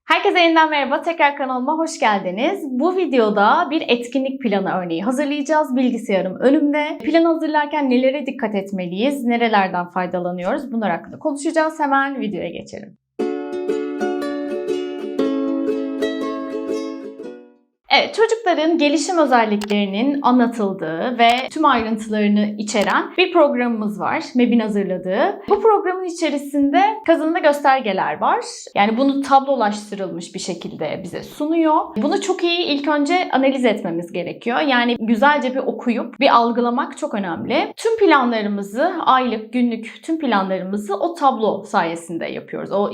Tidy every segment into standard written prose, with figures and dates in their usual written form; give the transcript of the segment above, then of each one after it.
Herkese yeniden merhaba, tekrar kanalıma hoş geldiniz. Bu videoda bir etkinlik planı örneği hazırlayacağız. Bilgisayarım önümde. Planı hazırlarken nelere dikkat etmeliyiz, nerelerden faydalanıyoruz bunlar hakkında konuşacağız. Hemen videoya geçelim. Evet, çocukların gelişim özelliklerinin anlatıldığı ve tüm ayrıntılarını içeren bir programımız var. MEB'in hazırladığı. Bu programın içerisinde kazanımlı göstergeler var. Yani bunu tablolaştırılmış bir şekilde bize sunuyor. Bunu çok iyi ilk önce analiz etmemiz gerekiyor. Yani güzelce bir okuyup bir algılamak çok önemli. Tüm planlarımızı, aylık, günlük tüm planlarımızı o tablo sayesinde yapıyoruz. O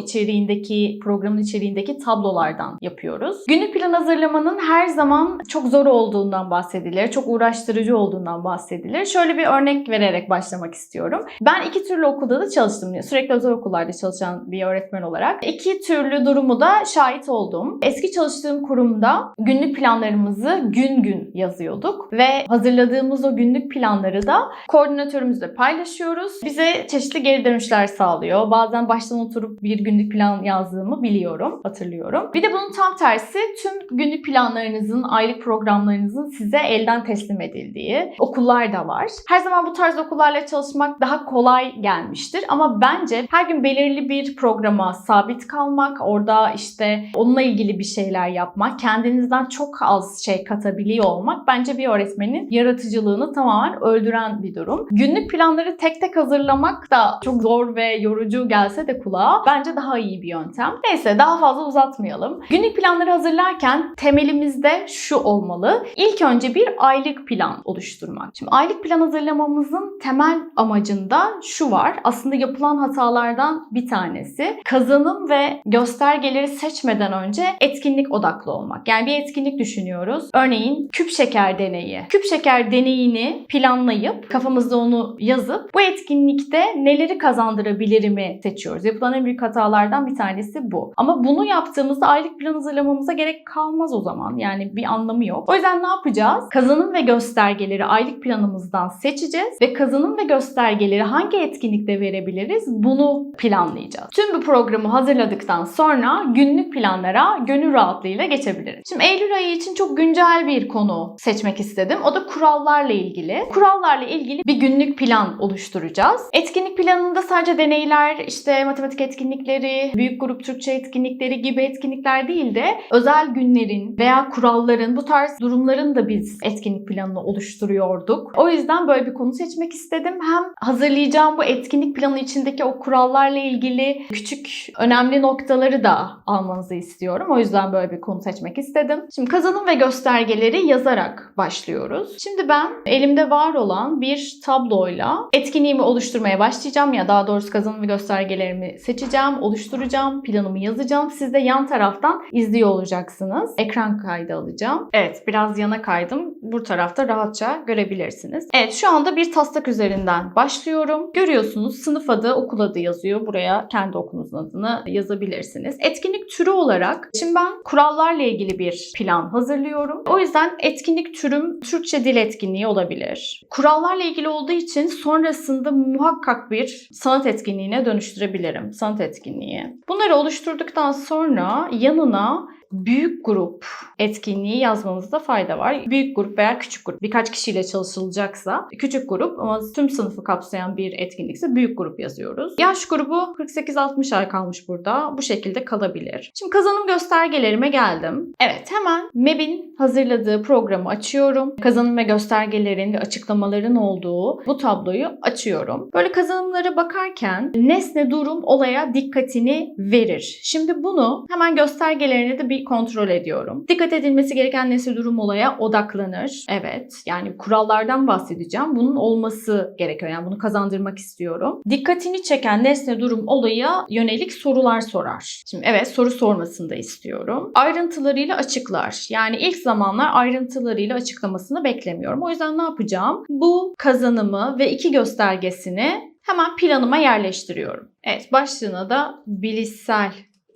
programın içeriğindeki tablolardan yapıyoruz. Günlük plan hazırlamanın her zaman çok zor olduğundan bahsedilir, çok uğraştırıcı olduğundan bahsedilir. Şöyle bir örnek vererek başlamak istiyorum. Ben iki türlü okulda da çalıştım. Sürekli özel okullarda çalışan bir öğretmen olarak. İki türlü durumu da şahit oldum. Eski çalıştığım kurumda günlük planlarımızı gün gün yazıyorduk ve hazırladığımız o günlük planları da koordinatörümüzle paylaşıyoruz. Bize çeşitli geri dönüşler sağlıyor. Bazen baştan oturup bir günlük plan yazdığımı biliyorum, hatırlıyorum. Bir de bunun tam tersi tüm günlük planlarınızın, aylık programlarınızın size elden teslim edildiği okullar da var. Her zaman bu tarz okullarla çalışmak daha kolay gelmiştir ama bence her gün belirli bir programa sabit kalmak, orada işte onunla ilgili bir şeyler yapmak, kendinizden çok az şey katabiliyor olmak bence bir öğretmenin yaratıcılığını tamamen öldüren bir durum. Günlük planları tek tek hazırlamak da çok zor ve yorucu gelse de kulağa bence daha iyi bir yöntem. Neyse, daha fazla uzatmayalım. Günlük planları hazırlarken temelimizde şu olmalı. İlk önce bir aylık plan oluşturmak. Şimdi aylık plan hazırlamamızın temel amacında şu var. Aslında yapılan hatalardan bir tanesi. Kazanım ve göstergeleri seçmeden önce etkinlik odaklı olmak. Yani bir etkinlik düşünüyoruz. Örneğin küp şeker deneyi. Küp şeker deneyini planlayıp kafamızda onu yazıp bu etkinlikte neleri kazandırabilirimi seçiyoruz. Yapılan en büyük hatalardan bir tanesi bu. Ama bunu yaptığımızda aylık plan hazırlamamıza gerek kalmaz o zaman. Yani bir anlamı yok. O yüzden ne yapacağız? Kazanım ve göstergeleri aylık planımızdan seçeceğiz ve kazanım ve göstergeleri hangi etkinlikte verebiliriz? Bunu planlayacağız. Tüm bu programı hazırladıktan sonra günlük planlara gönül rahatlığıyla geçebiliriz. Şimdi Eylül ayı için çok güncel bir konu seçmek istedim. O da kurallarla ilgili. Kurallarla ilgili bir günlük plan oluşturacağız. Etkinlik planında sadece deneyler, işte matematik etkinlikleri, büyük grup Türkçe etkinlikleri gibi etkinlikler değil de özel günlerin veya kuralların, bu tarz durumların da biz etkinlik planını oluşturuyorduk. O yüzden böyle bir konu seçmek istedim. Hem hazırlayacağım bu etkinlik planı içindeki o kurallarla ilgili küçük önemli noktaları da almanızı istiyorum. O yüzden böyle bir konu seçmek istedim. Şimdi kazanım ve göstergeleri yazarak başlıyoruz. Şimdi ben elimde var olan bir tabloyla etkinliğimi oluşturmaya başlayacağım. Ya daha doğrusu kazanım ve göstergelerimi seçeceğim, oluşturacağım, planımı yazacağım. Siz de yan taraftan izliyor olacaksınız. Ekran kaydı alacağım. Evet, biraz yana kaydım. Bu tarafta rahatça görebilirsiniz. Evet, şu anda bir taslak üzerinden başlıyorum. Görüyorsunuz sınıf adı, okul adı yazıyor. Buraya kendi okulunuzun adını yazabilirsiniz. Etkinlik türü olarak şimdi ben kurallarla ilgili bir plan hazırlıyorum. O yüzden etkinlik türüm Türkçe dil etkinliği olabilir. Kurallarla ilgili olduğu için sonrasında muhakkak bir sanat etkinliğine dönüştürebilirim. Sanat etkinliği. Bunları oluşturduktan sonra yanına büyük grup etkinliği yazmanızda fayda var. Büyük grup veya küçük grup. Birkaç kişiyle çalışılacaksa küçük grup ama tüm sınıfı kapsayan bir etkinlikse büyük grup yazıyoruz. Yaş grubu 48-60 ay kalmış burada. Bu şekilde kalabilir. Şimdi kazanım göstergelerime geldim. Evet, hemen MEB'in hazırladığı programı açıyorum. Kazanım ve göstergelerin ve açıklamaların olduğu bu tabloyu açıyorum. Böyle kazanımlara bakarken nesne, durum, olaya dikkatini verir. Şimdi bunu hemen göstergelerine de bir kontrol ediyorum. Dikkat edilmesi gereken nesne, durum, olaya odaklanır. Evet, yani kurallardan bahsedeceğim. Bunun olması gerekiyor. Yani bunu kazandırmak istiyorum. Dikkatini çeken nesne, durum, olaya yönelik sorular sorar. Şimdi evet, soru sormasını da istiyorum. Ayrıntılarıyla açıklar. Yani ilk zamanlar ayrıntılarıyla açıklamasını beklemiyorum. O yüzden ne yapacağım? Bu kazanımı ve iki göstergesini hemen planıma yerleştiriyorum. Evet, başlığına da bilişsel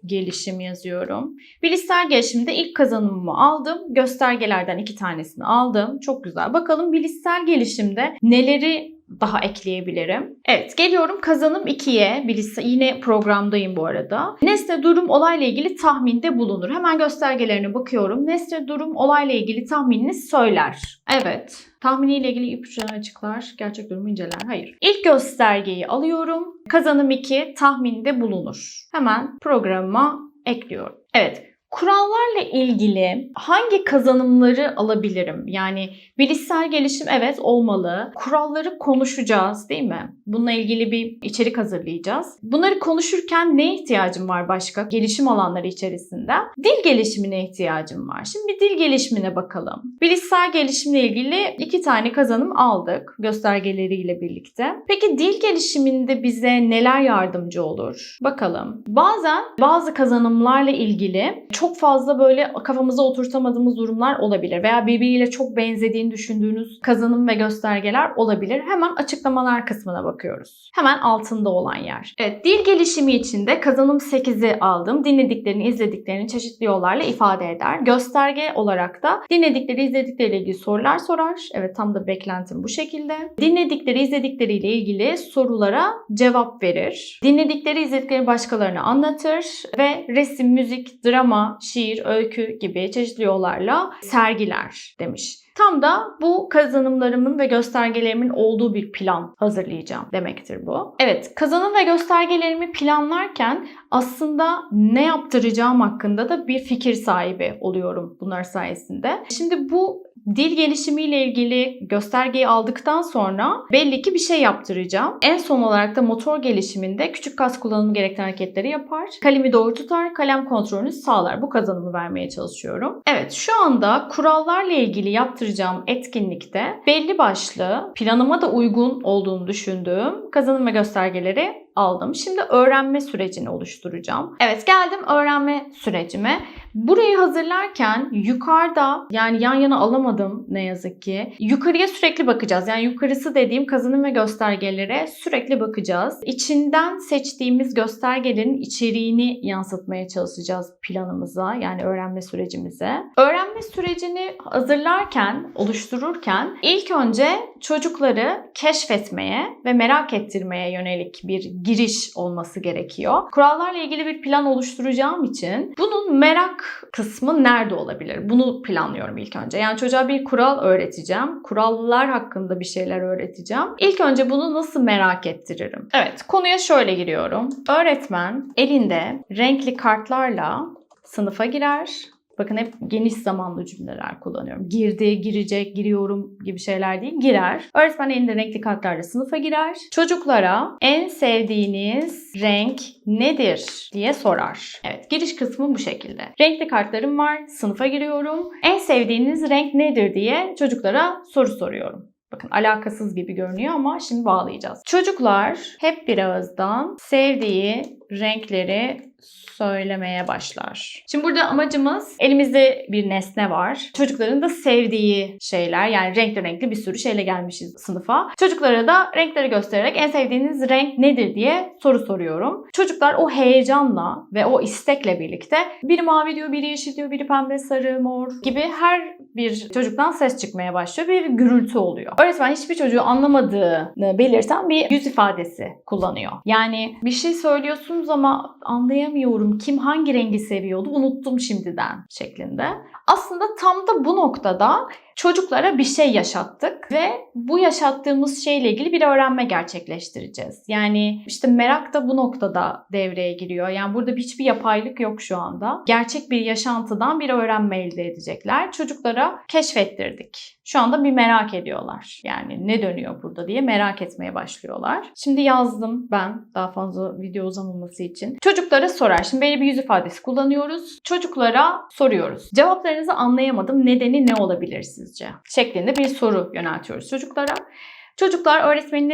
gelişim yazıyorum. Bilişsel gelişimde ilk kazanımımı aldım. Göstergelerden 2 tanesini aldım. Çok güzel. Bakalım bilişsel gelişimde neleri daha ekleyebilirim? Evet, geliyorum kazanım 2'ye. Yine programdayım bu arada. Nesne, durum, olayla ilgili tahminde bulunur. Hemen göstergelerine bakıyorum. Nesne, durum, olayla ilgili tahminini söyler. Evet. Tahminiyle ilgili ipuçlarını açıklar. Gerçek durumu inceler. Hayır. İlk göstergeyi alıyorum. Kazanım 2 tahminde bulunur. Hemen programa ekliyorum. Evet. Kurallarla ilgili hangi kazanımları alabilirim? Yani bilişsel gelişim evet olmalı. Kuralları konuşacağız değil mi? Bununla ilgili bir içerik hazırlayacağız. Bunları konuşurken neye ihtiyacım var başka? Gelişim alanları içerisinde. Dil gelişimine ihtiyacım var. Şimdi bir dil gelişimine bakalım. Bilişsel gelişimle ilgili 2 tane kazanım aldık göstergeleriyle birlikte. Peki dil gelişiminde bize neler yardımcı olur? Bakalım. Bazen bazı kazanımlarla ilgili çok fazla böyle kafamıza oturtamadığımız durumlar olabilir veya birbiriyle çok benzediğini düşündüğünüz kazanım ve göstergeler olabilir. Hemen açıklamalar kısmına bakıyoruz. Hemen altında olan yer. Evet, dil gelişimi için de kazanım 8'i aldım. Dinlediklerini, izlediklerini çeşitli yollarla ifade eder. Gösterge olarak da dinledikleri, izledikleriyle ilgili sorular sorar. Evet, tam da beklentim bu şekilde. Dinledikleri, izledikleriyle ilgili sorulara cevap verir. Dinledikleri, izledikleri başkalarına anlatır ve resim, müzik, drama, şiir, öykü gibi çeşitli yollarla sergiler demiş. Tam da bu kazanımlarımın ve göstergelerimin olduğu bir plan hazırlayacağım demektir bu. Evet, kazanım ve göstergelerimi planlarken aslında ne yaptıracağım hakkında da bir fikir sahibi oluyorum bunlar sayesinde. Şimdi bu dil gelişimiyle ilgili göstergeyi aldıktan sonra belli ki bir şey yaptıracağım. En son olarak da motor gelişiminde küçük kas kullanımı gerektiren hareketleri yapar. Kalemi doğru tutar, kalem kontrolünü sağlar. Bu kazanımı vermeye çalışıyorum. Evet, şu anda kurallarla ilgili yaptıracağım etkinlikte belli başlı planıma da uygun olduğunu düşündüğüm kazanım ve göstergeleri aldım. Şimdi öğrenme sürecini oluşturacağım. Evet, geldim öğrenme sürecime. Burayı hazırlarken yukarıda, yani yan yana alamadım ne yazık ki. Yukarıya sürekli bakacağız. Yani yukarısı dediğim kazanım ve göstergelere sürekli bakacağız. İçinden seçtiğimiz göstergelerin içeriğini yansıtmaya çalışacağız planımıza, yani öğrenme sürecimize. Öğrenme sürecini hazırlarken, oluştururken ilk önce çocukları keşfetmeye ve merak ettirmeye yönelik bir giriş olması gerekiyor. Kurallarla ilgili bir plan oluşturacağım için bunun merak kısmı nerede olabilir? Bunu planlıyorum ilk önce. Yani çocuğa bir kural öğreteceğim. Kurallar hakkında bir şeyler öğreteceğim. İlk önce bunu nasıl merak ettiririm? Evet, konuya şöyle giriyorum. Öğretmen elinde renkli kartlarla sınıfa girer. Bakın hep geniş zamanlı cümleler kullanıyorum. Girdi, girecek, giriyorum gibi şeyler değil. Girer. Öğretmen elinde renkli kartlarla sınıfa girer. Çocuklara en sevdiğiniz renk nedir diye sorar. Evet, giriş kısmı bu şekilde. Renkli kartlarım var, sınıfa giriyorum. En sevdiğiniz renk nedir diye çocuklara soru soruyorum. Bakın alakasız gibi görünüyor ama şimdi bağlayacağız. Çocuklar hep bir ağızdan sevdiği renkleri söylemeye başlar. Şimdi burada amacımız, elimizde bir nesne var. Çocukların da sevdiği şeyler, yani renkli renkli bir sürü şeyle gelmişiz sınıfa. Çocuklara da renkleri göstererek en sevdiğiniz renk nedir diye soru soruyorum. Çocuklar o heyecanla ve o istekle birlikte biri mavi diyor, biri yeşil diyor, biri pembe, sarı, mor gibi her bir çocuktan ses çıkmaya başlıyor. Bir gürültü oluyor. Öğretmen hiçbir çocuğu anlamadığını belirten bir yüz ifadesi kullanıyor. Yani bir şey söylüyorsunuz ama anlayamıyorum. Kim hangi rengi seviyordu unuttum şimdiden şeklinde. Aslında tam da bu noktada çocuklara bir şey yaşattık ve bu yaşattığımız şeyle ilgili bir öğrenme gerçekleştireceğiz. Yani işte merak da bu noktada devreye giriyor. Yani burada hiçbir yapaylık yok şu anda. Gerçek bir yaşantıdan bir öğrenme elde edecekler. Çocuklara keşfettirdik. Şu anda bir merak ediyorlar. Yani ne dönüyor burada diye merak etmeye başlıyorlar. Şimdi yazdım ben daha fazla video uzamaması için. Çocuklara sorar. Şimdi belli bir yüz ifadesi kullanıyoruz. Çocuklara soruyoruz. Cevaplarınızı anlayamadım. Nedeni ne olabilir sizce? Şeklinde bir soru yöneltiyoruz çocuklara. Çocuklar öğretmenin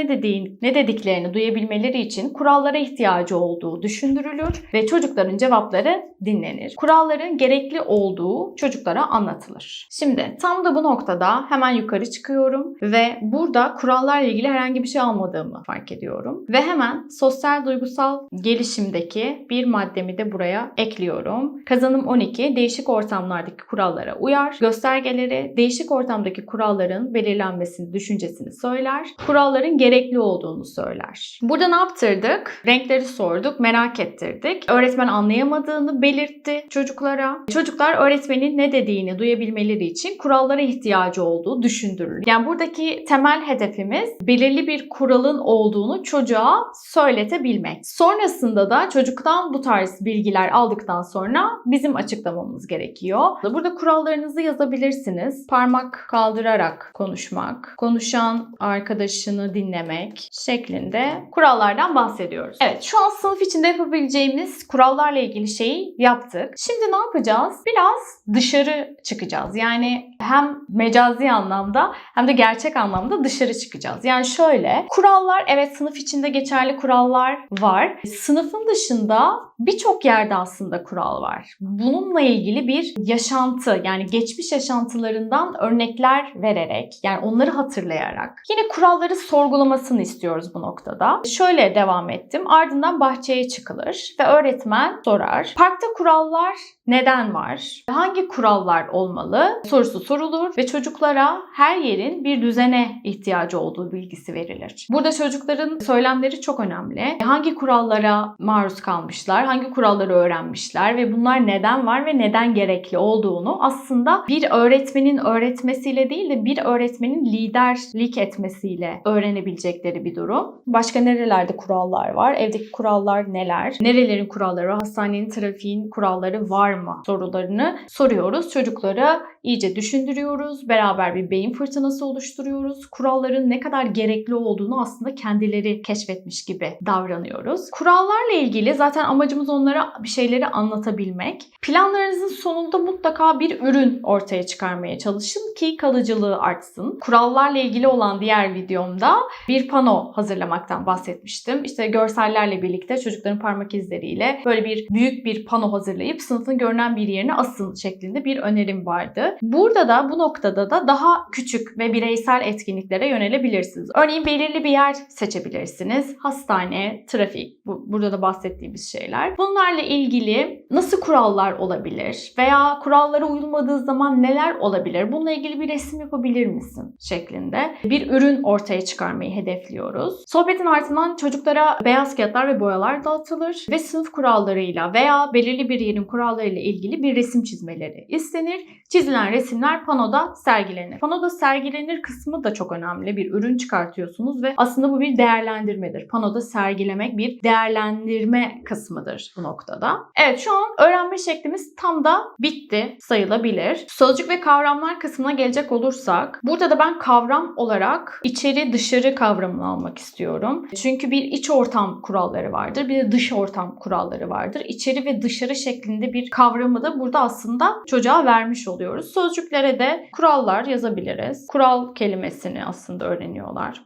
ne dediklerini duyabilmeleri için kurallara ihtiyacı olduğu düşündürülür ve çocukların cevapları dinlenir. Kuralların gerekli olduğu çocuklara anlatılır. Şimdi tam da bu noktada hemen yukarı çıkıyorum ve burada kurallarla ilgili herhangi bir şey almadığımı fark ediyorum. Ve hemen sosyal duygusal gelişimdeki bir maddemi de buraya ekliyorum. Kazanım 12, değişik ortamlardaki kurallara uyar. Göstergeleri değişik ortamdaki kuralların belirlenmesini, düşüncesini söyler. söyler, kuralların gerekli olduğunu söyler. Burada ne yaptırdık? Renkleri sorduk, merak ettirdik. Öğretmen anlayamadığını belirtti çocuklara. Çocuklar öğretmenin ne dediğini duyabilmeleri için kurallara ihtiyacı olduğu düşündürülür. Yani buradaki temel hedefimiz belirli bir kuralın olduğunu çocuğa söyletebilmek. Sonrasında da çocuktan bu tarz bilgiler aldıktan sonra bizim açıklamamız gerekiyor. Burada kurallarınızı yazabilirsiniz. Parmak kaldırarak konuşmak, konuşan arkadaşını dinlemek şeklinde kurallardan bahsediyoruz. Evet, şu an sınıf içinde yapabileceğimiz kurallarla ilgili şeyi yaptık. Şimdi ne yapacağız? Biraz dışarı çıkacağız. Yani hem mecazi anlamda hem de gerçek anlamda dışarı çıkacağız. Yani şöyle, kurallar, evet sınıf içinde geçerli kurallar var. Sınıfın dışında birçok yerde aslında kural var. Bununla ilgili bir yaşantı, yani geçmiş yaşantılarından örnekler vererek, yani onları hatırlayarak yine kuralları sorgulamasını istiyoruz bu noktada. Şöyle devam ettim. Ardından bahçeye çıkılır ve öğretmen sorar. Parkta kurallar neden var? Hangi kurallar olmalı? Sorusu sorulur ve çocuklara her yerin bir düzene ihtiyacı olduğu bilgisi verilir. Burada çocukların söylemleri çok önemli. Hangi kurallara maruz kalmışlar? Hangi kuralları öğrenmişler ve bunlar neden var ve neden gerekli olduğunu aslında bir öğretmenin öğretmesiyle değil de bir öğretmenin liderlik etmesiyle öğrenebilecekleri bir durum. Başka nerelerde kurallar var? Evdeki kurallar neler? Nerelerin kuralları, hastanenin, trafiğin kuralları var mı? Sorularını soruyoruz. Çocuklara iyice düşündürüyoruz. Beraber bir beyin fırtınası oluşturuyoruz. Kuralların ne kadar gerekli olduğunu aslında kendileri keşfetmiş gibi davranıyoruz. Kurallarla ilgili zaten amacımız onlara bir şeyleri anlatabilmek. Planlarınızın sonunda mutlaka bir ürün ortaya çıkarmaya çalışın ki kalıcılığı artsın. Kurallarla ilgili olan diğer videomda bir pano hazırlamaktan bahsetmiştim. İşte görsellerle birlikte çocukların parmak izleriyle böyle büyük bir pano hazırlayıp sınıfın görünen bir yerine asın şeklinde bir önerim vardı. Burada da bu noktada da daha küçük ve bireysel etkinliklere yönelebilirsiniz. Örneğin belirli bir yer seçebilirsiniz. Hastane, trafik, burada da bahsettiğimiz şeyler. Bunlarla ilgili nasıl kurallar olabilir veya kurallara uyulmadığı zaman neler olabilir? Bununla ilgili bir resim yapabilir misin? Şeklinde bir ürün ortaya çıkarmayı hedefliyoruz. Sohbetin ardından çocuklara beyaz kağıtlar ve boyalar dağıtılır ve sınıf kurallarıyla veya belirli bir yerin kurallarıyla ilgili bir resim çizmeleri istenir. Çizilen resimler panoda sergilenir. Panoda sergilenir kısmı da çok önemli. Bir ürün çıkartıyorsunuz ve aslında bu bir değerlendirmedir. Panoda sergilemek bir değerlendirme kısmıdır bu noktada. Evet, şu an öğrenme şeklimiz tam da bitti sayılabilir. Sözcük ve kavramlar kısmına gelecek olursak, burada da ben kavram olarak içeri dışarı kavramını almak istiyorum. Çünkü bir iç ortam kuralları vardır, bir de dış ortam kuralları vardır. İçeri ve dışarı şeklinde bir kavramı da burada aslında çocuğa vermiş oluyoruz. Sözcüklere de kurallar yazabiliriz. Kural kelimesini aslında öğreniyorlar.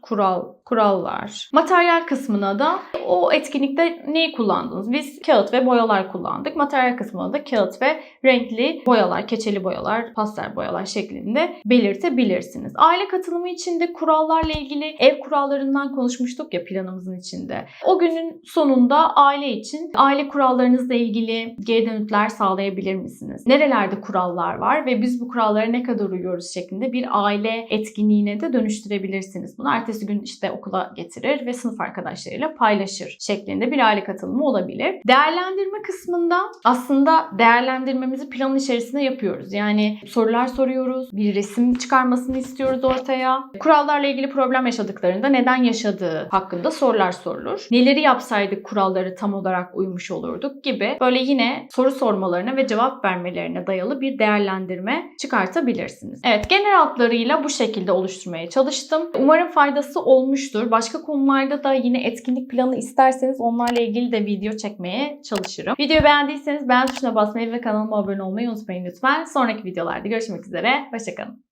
Kurallar. Materyal kısmına da o etkinlikte neyi kullandınız? Biz kağıt ve boyalar kullandık. Materyal kısmına da kağıt ve renkli boyalar, keçeli boyalar, pastel boyalar şeklinde belirtebilirsiniz. Aile katılımı için de kurallarla ilgili ev kurallarından konuşmuştuk ya planımızın içinde. O günün sonunda aile için aile kurallarınızla ilgili geri dönütler sağlayabilir misiniz? Nerelerde kurallar var ve biz bu kurallara ne kadar uyuyoruz şeklinde bir aile etkinliğine de dönüştürebilirsiniz. Bunu ertesi gün işte okula getirir ve sınıf arkadaşlarıyla paylaşır şeklinde bir aile katılımı olabilir. Değerlendirme kısmında aslında değerlendirmemizi planın içerisinde yapıyoruz. Yani sorular soruyoruz, bir resim çıkarmasını istiyoruz ortaya. Kurallarla ilgili problem yaşadıklarında neden yaşadığı hakkında sorular sorulur. Neleri yapsaydık kuralları tam olarak uymuş olurduk gibi böyle yine soru sormalarına ve cevap vermelerine dayalı bir değerlendirme çıkartabilirsiniz. Evet, genel hatlarıyla bu şekilde oluşturmaya çalıştım. Umarım faydası olmuştur. Başka konularda da yine etkinlik planı isterseniz onlarla ilgili de video çekmeye çalışırım. Videoyu beğendiyseniz beğen tuşuna basmayı ve kanalıma abone olmayı unutmayın lütfen. Sonraki videolarda görüşmek üzere. Hoşça kalın.